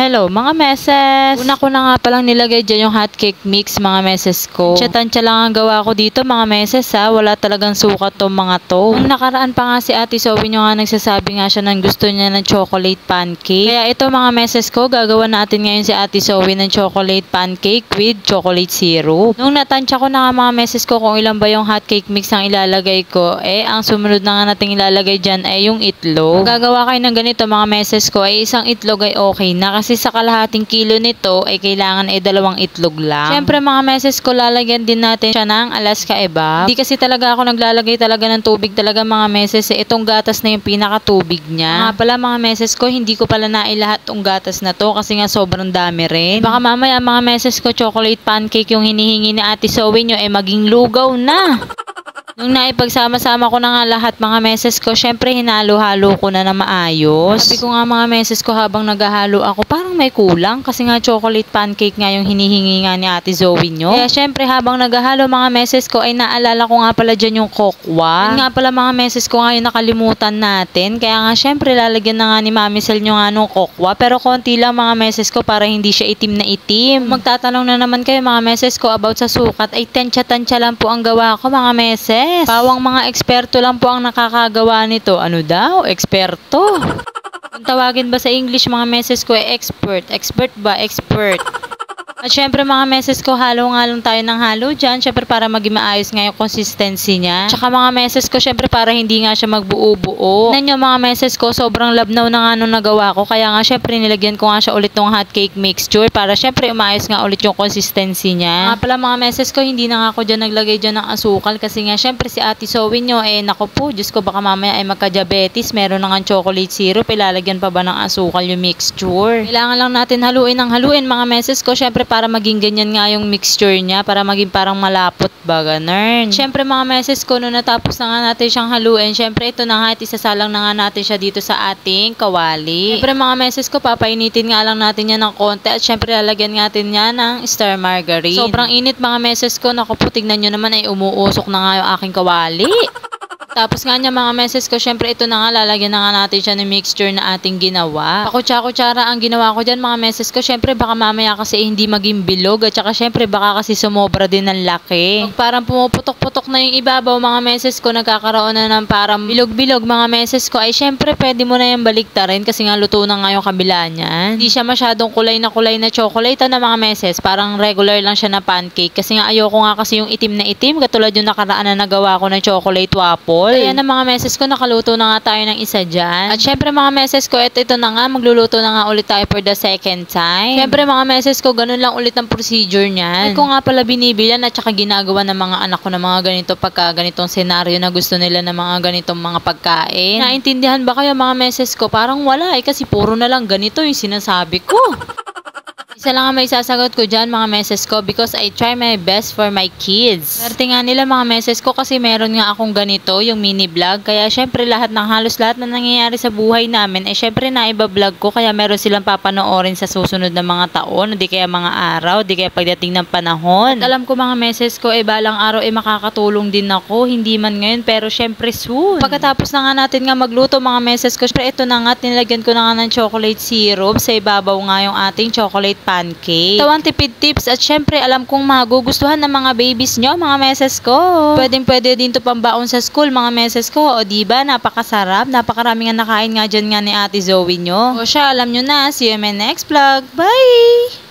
Hello mga meses! Una ko na nga palang nilagay dyan yung hot cake mix mga meses ko. Tansya lang ang gawa ko dito mga meses ha. Wala talagang sukat tong mga to. Nung nakaraan pa nga si Ate Zoe nyo nga nagsasabi nga siya ng gusto niya ng chocolate pancake. Kaya ito mga meses ko, gagawa natin ngayon si Ate Zoe ng chocolate pancake with chocolate syrup. Nung natansya ko na nga mga meses ko kung ilan ba yung hot cake mix ang ilalagay ko, ang sumunod na nga natin ilalagay dyan ay yung itlog. Kung gagawa kayo ng ganito mga meses ko, ay isang itlog ay okay na. Kasi sa kalahating kilo nito ay kailangan ay 2 itlog lang. Siyempre mga meses ko, lalagyan din natin siya ng Alaska Evap. Hindi kasi talaga ako naglalagay talaga ng tubig talaga mga meses. Itong gatas na yung pinakatubig niya. Nga pala mga meses ko, hindi ko pala nailahat tong gatas na to kasi nga sobrang dami rin. Baka mamaya mga meses ko, chocolate pancake yung hinihingi ni Ate Zoe nyo maging lugaw na. Nung naipagsama-sama ko na nga lahat mga meses ko, syempre hinalo-halo ko na maayos. Sabi ko nga mga meses ko habang naghahalo ako, parang may kulang kasi nga chocolate pancake nga yung hinihingi nga ni Ate Zoe nyo. Kaya syempre habang naghahalo mga meses ko ay naalala ko nga pala dyan yung kokwa. Yun nga pala mga meses ko nga yung nakalimutan natin. Kaya nga syempre lalagyan na nga ni Mami Sel nyo nga nung kokwa. Pero konti lang mga meses ko para hindi siya itim na itim. Magtatanong na naman kayo mga meses ko about sa sukat, ay tansya-tansya lang po ang gawa ko mga meses. Pawang mga eksperto lang po ang nakakagawa nito. Ano daw? Eksperto? Kung tawagin ba sa English mga meses ko expert. Expert ba? Expert. At syempre mga meses ko, halo nga lang tayo ng halo dyan. Syempre para maging maayos nga yung consistency niya. Tsaka mga meses ko, syempre para hindi nga siya magbuo-buo. Tignan nyo mga meses ko, sobrang labnaw na nga nung nagawa ko. Kaya nga syempre nilagyan ko nga siya ulit ng hot cake mixture para syempre umayos nga ulit yung consistency niya. Nga pala mga meses ko, hindi na nga ako dyan naglagay dyan ng asukal. Kasi nga syempre si Ate Zoe nyo, naku po, Diyos ko baka mamaya ay magka-diabetes. Meron na nga chocolate syrup, ilalagyan pa ba ng asukal yung mixture. Kailangan lang natin haluin ng haluin mga meses ko. Syempre para maging ganyan nga yung mixture niya, para maging parang malapot ba, ganun. Syempre mga meses ko, nung natapos na nga natin siyang haluin, syempre ito na nga at isasalang na nga natin siya dito sa ating kawali. Syempre mga meses ko, papainitin nga lang natin yan ng konti at syempre lalagyan natin yan ng star margarine. Sobrang init mga meses ko, naku po, tignan nyo naman ay umuusok na nga yung aking kawali. Tapos nga niya mga meses ko, syempre ito na nga, lalagyan na nga natin siya ng mixture na ating ginawa. Pakutsa-kutsara ang ginawa ko dyan mga meses ko. Syempre baka mamaya kasi hindi maging bilog at saka syempre baka kasi sumobra din ng laki. Pag parang pumuputok-putok na yung ibabaw mga meses ko, nagkakaroon na ng parang bilog-bilog mga meses ko, ay syempre pwede mo na yung baliktarin kasi nga luto na nga yung kabila niyan. Hindi siya masyadong kulay na chocolate na mga meses. Parang regular lang siya na pancake kasi nga ayoko nga kasi yung itim na itim katulad yung nakaraan na nagawa ko ng chocolate waffle. Ayan na mga meses ko, nakaluto na nga tayo ng isa dyan. At syempre mga meses ko, ito na nga, magluluto na nga ulit tayo for the second time. Syempre mga meses ko, ganun lang ulit ang procedure niyan. Ko nga pala binibilan at saka ginagawa ng mga anak ko ng mga ganito pagka ganitong senaryo na gusto nila ng mga ganitong mga pagkain. Naintindihan ba kayo mga meses ko? Parang wala kasi puro na lang ganito yung sinasabi ko. Isa lang ang may sasagot ko dyan mga meses ko because I try my best for my kids. Swerte nga nila mga meses ko kasi meron nga akong ganito, yung mini vlog. Kaya syempre halos lahat na nangyayari sa buhay namin syempre naiba-vlog ko. Kaya meron silang papanoorin sa susunod na mga taon, di kaya mga araw, di kaya pagdating ng panahon. At alam ko mga meses ko, balang araw makakatulong din ako. Hindi man ngayon pero syempre soon. Pagkatapos na nga natin nga magluto mga meses ko, syempre ito na nga, nilagyan ko na nga ng chocolate syrup. Sa ibabaw nga yung ating chocolate pancake. Ito ang tipid tips at syempre alam kong magugustuhan ng mga babies nyo mga meses ko. Pwede din to pambaon sa school mga meses ko. O diba, napakasarap. Napakaraming nakain nga dyan nga ni Ate Zoe nyo. O siya, alam nyo na. See you in my next vlog. Bye!